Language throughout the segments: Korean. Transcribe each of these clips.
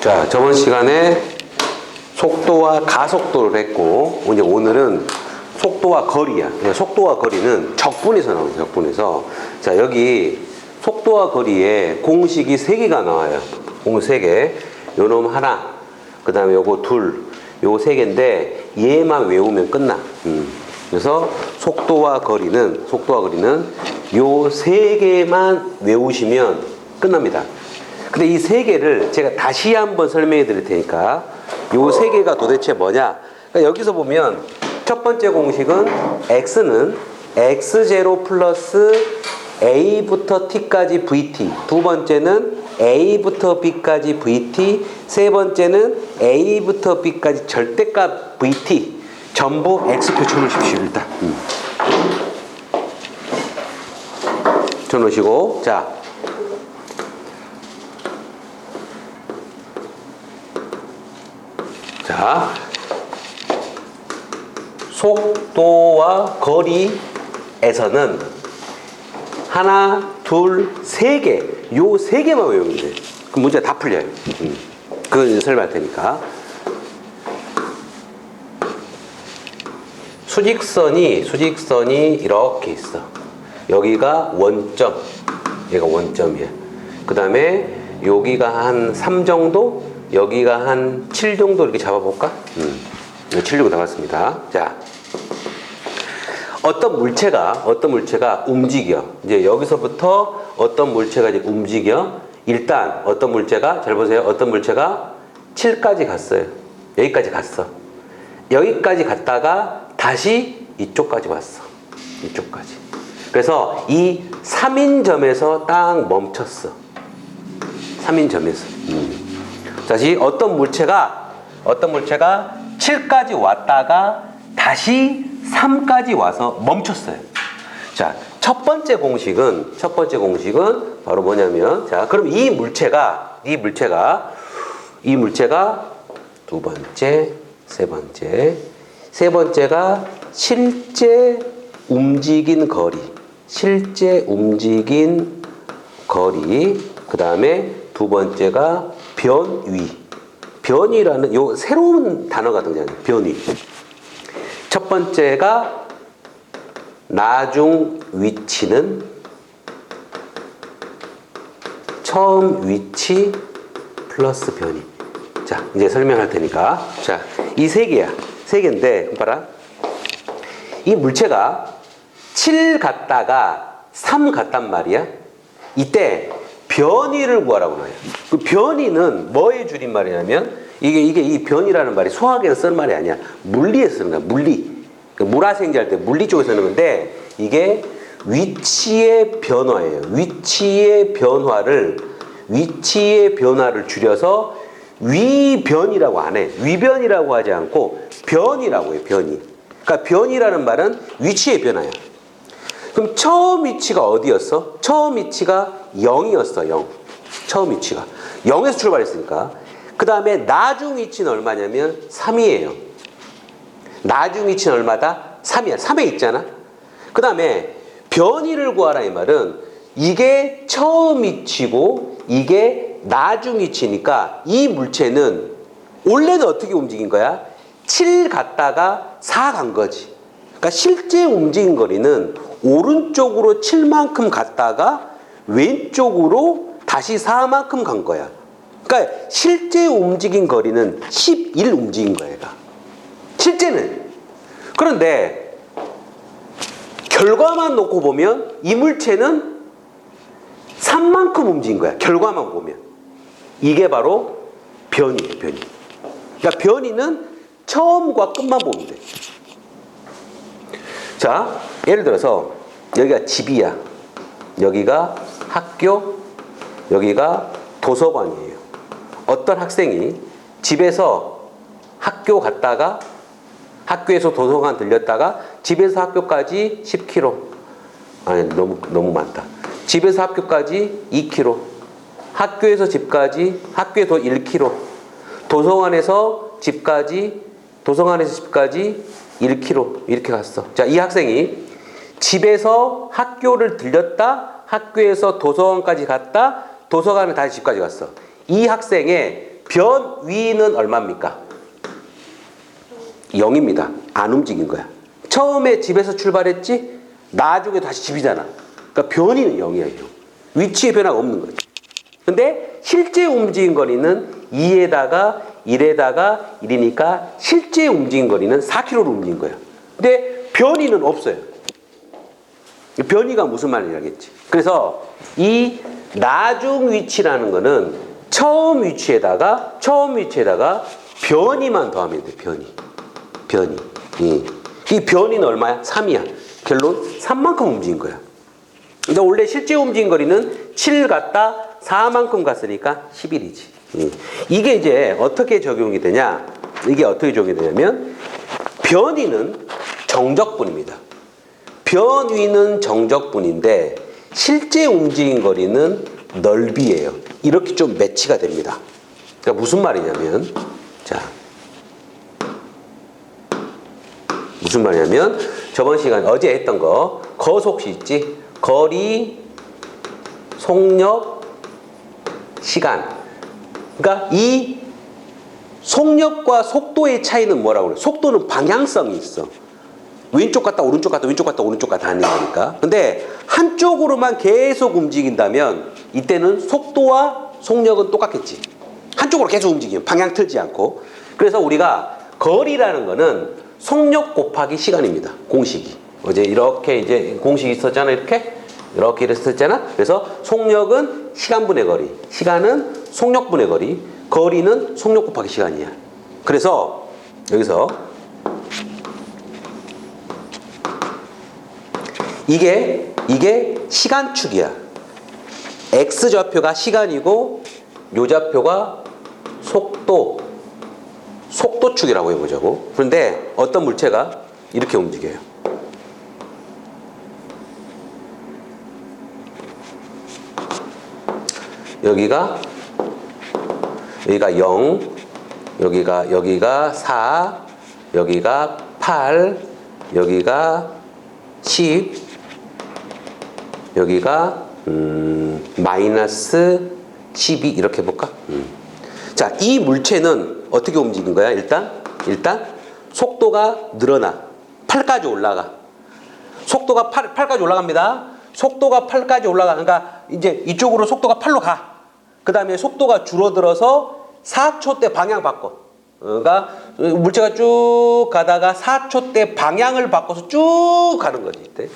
자, 저번 시간에 속도와 가속도를 했고, 이제 오늘은 속도와 거리야. 속도와 거리는 적분에서 나옵니다. 적분에서. 자, 여기 속도와 거리에 공식이 3개가 나와요. 공식 3개. 요 놈 하나, 그 다음에 요거 둘, 요거 3개인데 얘만 외우면 끝나. 그래서 속도와 거리는 요 3개만 외우시면 끝납니다. 근데 이 3개를 제가 다시 한번 설명해 드릴 테니까 요 3개가 도대체 뭐냐? 그러니까 여기서 보면 첫 번째 공식은 x는 x0 플러스 a부터 t까지 vt, 두 번째는 a부터 b까지 vt, 세 번째는 a부터 b까지 절대값 vt, 전부 x표 쳐놓으십시오. 일단 쳐놓으시고, 자, 속도와 거리에서는 하나, 둘, 3개, 요 3개만 외우면 돼. 그럼 문제 다 풀려요. 그건 설명할 테니까. 수직선이 이렇게 있어. 여기가 원점, 얘가 원점이야. 그 다음에 여기가 한 3 정도, 여기가 한 7 정도 이렇게 잡아볼까? 7 정도 잡았습니다. 자, 어떤 물체가 움직여. 이제 여기서부터 어떤 물체가 이제 움직여. 일단 어떤 물체가, 잘 보세요. 어떤 물체가 7까지 갔어요. 여기까지 갔어. 여기까지 갔다가 다시 이쪽까지 왔어. 이쪽까지. 그래서 이 3인점에서 딱 멈췄어. 3인점에서. 다시 어떤 물체가 7까지 왔다가 다시 3까지 와서 멈췄어요. 자, 첫 번째 공식은 바로 뭐냐면, 자, 그럼 이 물체가 두 번째, 세 번째가 실제 움직인 거리, 그 다음에 두 번째가 변위라는 요 새로운 단어가 등장해요. 변위. 첫 번째가 나중 위치는 처음 위치 플러스 변위. 자, 이제 설명할 테니까. 자, 이 3개야. 3개인데, 봐라. 이 물체가 7 갔다가 3 갔단 말이야. 이때 변위를 구하라고 나와요. 그 변위는 뭐의 줄임말이냐면, 이게 이 변위라는 말이 수학에서 쓰는 말이 아니야. 물리에서 쓰는 거야. 물리. 물화생지 할 때 물리 쪽에서 쓰는 건데, 이게 위치의 변화예요. 위치의 변화를 줄여서 위변이라고 안 해. 위변이라고 하지 않고 변이라고 해. 변이. 그러니까 변이라는 말은 위치의 변화야. 그럼 처음 위치가 어디였어? 처음 위치가 0이었어. 0. 처음 위치가 0에서 출발했으니까. 그 다음에 나중 위치는 얼마냐면 3이에요. 나중 위치는 얼마다? 3이야. 3에 있잖아. 그 다음에 변이를 구하라 이 말은 이게 처음 위치고 이게 나중 위치니까 이 물체는 원래는 어떻게 움직인 거야? 7 갔다가 4 간 거지. 그러니까 실제 움직인 거리는 오른쪽으로 7만큼 갔다가 왼쪽으로 다시 4만큼 간 거야. 그러니까 실제 움직인 거리는 11 움직인 거야, 얘가. 실제는. 그런데 결과만 놓고 보면 이 물체는 3만큼 움직인 거야. 결과만 보면. 이게 바로 변이에요, 변이. 그러니까 변이는 처음과 끝만 보면 돼. 자, 예를 들어서 여기가 집이야. 여기가 학교, 여기가 도서관이에요. 어떤 학생이 집에서 학교 갔다가 학교에서 도서관 들렸다가 집에서 학교까지 10km. 아니, 너무 많다. 집에서 학교까지 2km. 학교에서 집까지, 학교에서 1km. 도서관에서 집까지 1km. 이렇게 갔어. 자, 이 학생이 집에서 학교를 들렸다, 학교에서 도서관까지 갔다, 도서관에 다시 집까지 갔어. 이 학생의 변 위는 얼마입니까? 0입니다. 안 움직인 거야. 처음에 집에서 출발했지? 나중에 다시 집이잖아. 그러니까 변이는 0이야, 0. 위치의 변화가 없는 거지. 근데 실제 움직인 거리는 2에다가 1에다가 1이니까 실제 움직인 거리는 4km로 움직인 거야. 근데 변이는 없어요. 변이가 무슨 말이냐겠지. 그래서 이 나중 위치라는 거는 처음 위치에다가 변이만 더하면 돼. 변이. 이 변이는 얼마야? 3이야. 결론 3만큼 움직인 거야. 근데 원래 실제 움직인 거리는 7 갔다 4만큼 갔으니까 11이지. 이게 이제 어떻게 적용이 되냐? 이게 어떻게 적용이 되냐면 변이는 정적분입니다. 변위는 정적분인데 실제 움직인 거리는 넓이에요. 이렇게 좀 매치가 됩니다. 그러니까 무슨 말이냐면, 자, 무슨 말이냐면 저번 시간 어제 했던 거 거속시 있지? 거리, 속력, 시간. 그러니까 이 속력과 속도의 차이는 뭐라고 그래? 속도는 방향성이 있어. 왼쪽 갔다 오른쪽 갔다 왼쪽 갔다 오른쪽 갔다 하는 거니까. 근데 한쪽으로만 계속 움직인다면 이때는 속도와 속력은 똑같겠지. 한쪽으로 계속 움직이면 방향 틀지 않고. 그래서 우리가 거리라는 거는 속력 곱하기 시간입니다. 공식이. 어제 이렇게 이제 공식이 있었잖아. 이렇게 있었잖아. 그래서 속력은 시간분의 거리, 시간은 속력분의 거리, 거리는 속력 곱하기 시간이야. 그래서 여기서 이게 시간축이야. X좌표가 시간이고 요 좌표가 속도축이라고 해보자고. 그런데 어떤 물체가 이렇게 움직여요. 여기가 0, 여기가 4, 여기가 8, 여기가 10, 여기가 마이너스 12 이렇게 해볼까? 자, 이 물체는 어떻게 움직인 거야? 일단 속도가 늘어나 8까지 올라가. 속도가 8까지 올라갑니다. 속도가 8까지 올라가. 그러니까 이제 이쪽으로 속도가 8로 가. 그 다음에 속도가 줄어들어서 4초 때 방향 바꿔. 그러니까 물체가 쭉 가다가 4초 때 방향을 바꿔서 쭉 가는 거지. 이때.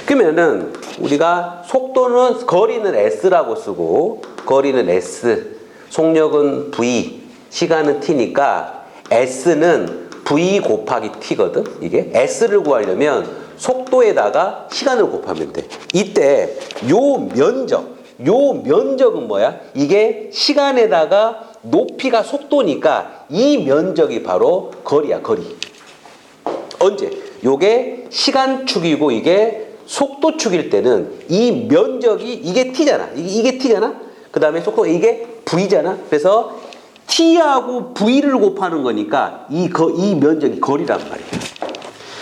그러면은 우리가 속도는 거리는 S라고 쓰고 거리는 S, 속력은 V, 시간은 T니까 S는 V 곱하기 T거든. 이게 S를 구하려면 속도에다가 시간을 곱하면 돼. 이때 요 면적은 뭐야? 이게 시간에다가 높이가 속도니까 이 면적이 바로 거리야, 거리. 언제? 요게 시간축이고 이게 속도축일 때는 이 면적이 이게 T잖아. 이게 T잖아. 그 다음에 속도 이게 V잖아. 그래서 T하고 V를 곱하는 거니까 이 면적이 거리란 말이야.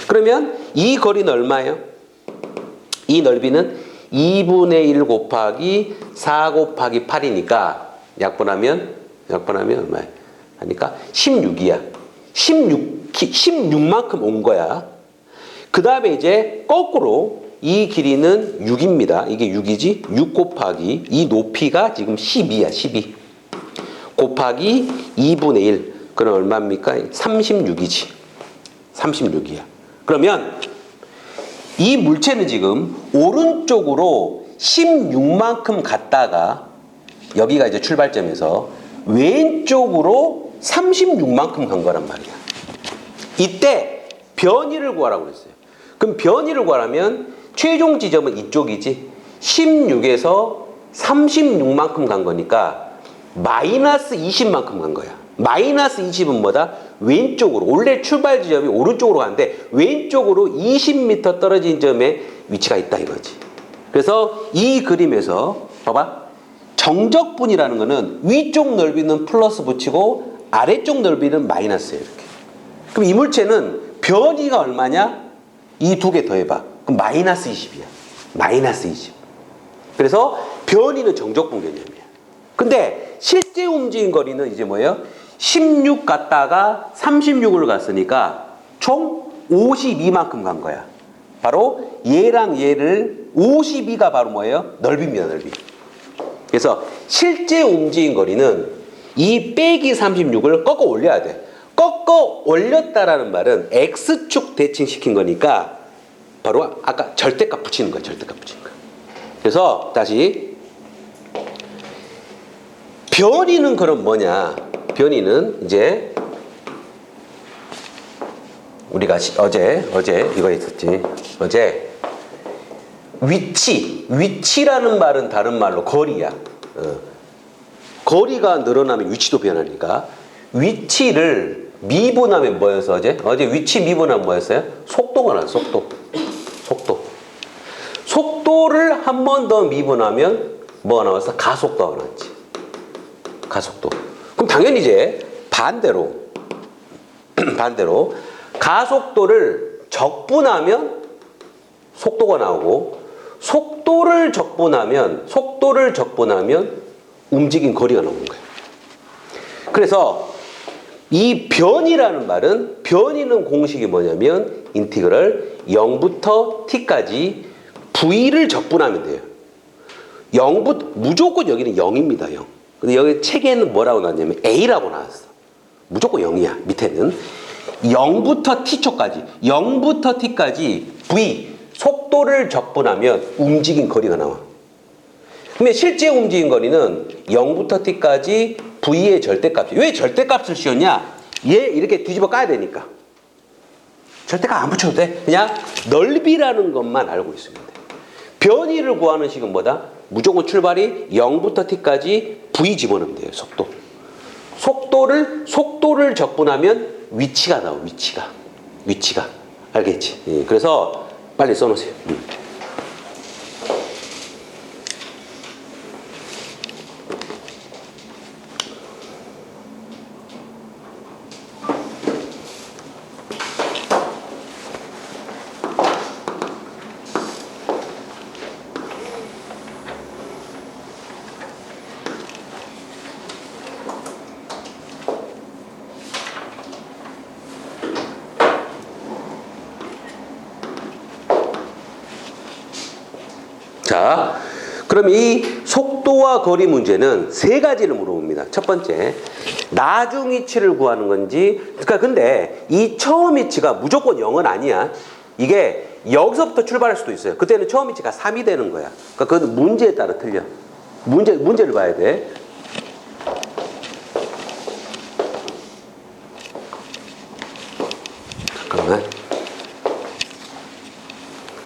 그러면 이 거리는 얼마예요? 이 넓이는 2분의 1 곱하기 4 곱하기 8이니까 약분하면 얼마야? 하니까 16이야. 16만큼 온 거야. 그 다음에 이제 거꾸로 이 길이는 6입니다. 이게 6이지? 6 곱하기 이 높이가 지금 12야. 12 곱하기 2분의 1. 그럼 얼마입니까? 36이지. 36이야. 그러면 이 물체는 지금 오른쪽으로 16만큼 갔다가 여기가 이제 출발점에서 왼쪽으로 36만큼 간 거란 말이야. 이때 변이를 구하라고 그랬어요. 그럼 변이를 구하려면 최종 지점은 이쪽이지. 16에서 36만큼 간 거니까 마이너스 20만큼 간 거야. 마이너스 20은 뭐다? 왼쪽으로. 원래 출발 지점이 오른쪽으로 가는데 왼쪽으로 20m 떨어진 점에 위치가 있다 이거지. 그래서 이 그림에서 봐봐. 정적분이라는 거는 위쪽 넓이는 플러스 붙이고 아래쪽 넓이는 마이너스예요. 이렇게. 그럼 이 물체는 변이가 얼마냐? 이 두 개 더해봐. 그럼 마이너스 20이야. 마이너스 20. 그래서 변이는 정적분 개념이야. 근데 실제 움직인 거리는 이제 뭐예요? 16 갔다가 36을 갔으니까 총 52만큼 간 거야. 바로 얘랑 얘를 52가 바로 뭐예요? 넓이입니다, 넓이. 그래서 실제 움직인 거리는 이 빼기 36을 꺾어 올려야 돼. 꺾어 올렸다라는 말은 X축 대칭시킨 거니까 바로 아까 절대값 붙이는 거야, 절대값 붙이는 거야. 그래서 다시 변이는 그럼 뭐냐? 변이는 이제 우리가 어제 이거 있었지. 어제 위치라는 말은 다른 말로 거리야. 거리가 늘어나면 위치도 변하니까 위치를 미분하면 뭐였어 어제? 어제 위치 미분하면 뭐였어요? 속도가 나왔어. 속도를 한 번 더 미분하면 뭐가 나왔어? 가속도가 나왔지. 가속도. 그럼 당연히 이제 반대로 가속도를 적분하면 속도가 나오고 속도를 적분하면 움직인 거리가 나오는 거예요. 그래서 이 변이라는 말은 변이는 공식이 뭐냐면 인티그럴 0부터 t까지 v를 적분하면 돼요. 0부터 무조건 여기는 0입니다. 0. 근데 여기 책에는 뭐라고 나왔냐면 a라고 나왔어. 무조건 0이야. 밑에는 0부터 t까지 v 속도를 적분하면 움직인 거리가 나와. 근데 실제 움직인 거리는 0부터 t까지 v의 절대값이. 왜 절대값을 씌웠냐? 얘 이렇게 뒤집어 까야 되니까. 절대값 안 붙여도 돼. 그냥 넓이라는 것만 알고 있으면 돼. 변이를 구하는 식은 뭐다? 무조건 출발이 0부터 t까지 v 집어넣으면 돼요. 속도를 적분하면 위치가 나와. 위치가. 알겠지? 예, 그래서 빨리 써놓으세요. 자, 그럼 이 속도와 거리 문제는 세 가지를 물어봅니다. 첫 번째, 나중 위치를 구하는 건지. 그러니까 근데 이 처음 위치가 무조건 0은 아니야. 이게 여기서부터 출발할 수도 있어요. 그때는 처음 위치가 3이 되는 거야. 그러니까 그건 문제에 따라 틀려. 문제를 봐야 돼. 잠깐만.